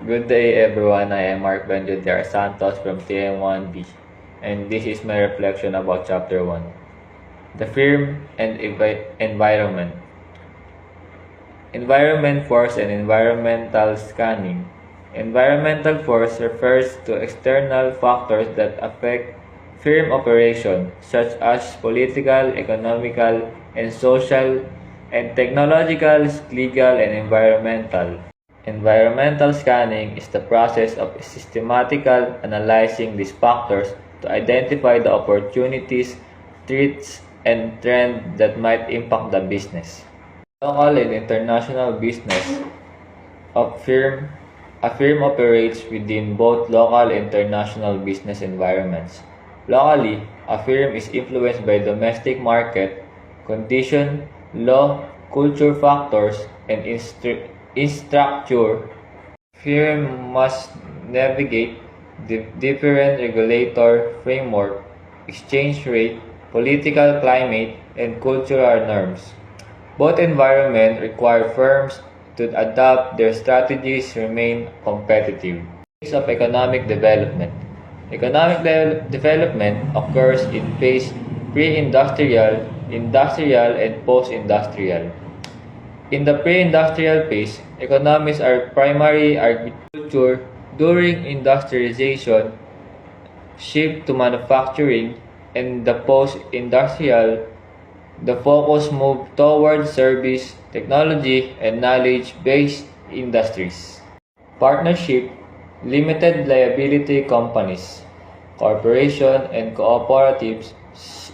Good day everyone, I am Mark Benjudiar Santos from TM1B and this is my reflection about Chapter 1. The Firm and Environment. Environment force and environmental scanning. Environmental force refers to external factors that affect firm operation such as political, economical, and social and technological, legal, and environmental. Environmental scanning is the process of systematically analyzing these factors to identify the opportunities, threats, and trends that might impact the business. Local and international business a firm operates within both local and international business environments. Locally, a firm is influenced by domestic market condition, law, culture factors, and structure. Firm must navigate the different regulator framework, exchange rate, political climate, and cultural norms. Both environments require firms to adapt their strategies to remain competitive. Phase of economic development. Development occurs in phase pre-industrial, industrial, and post-industrial. In the pre-industrial phase, economies are primary agriculture. During industrialization, shift to manufacturing, and the post-industrial, the focus moved toward service, technology, and knowledge-based industries. Partnership, limited liability companies, corporation, and cooperatives.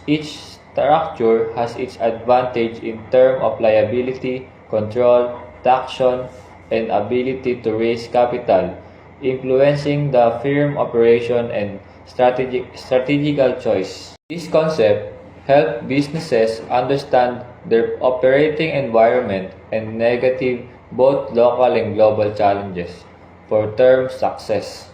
Each structure has its advantage in terms of liability, control, traction, and ability to raise capital, influencing the firm operation and strategical choice. This concept helps businesses understand their operating environment and negative both local and global challenges for term success.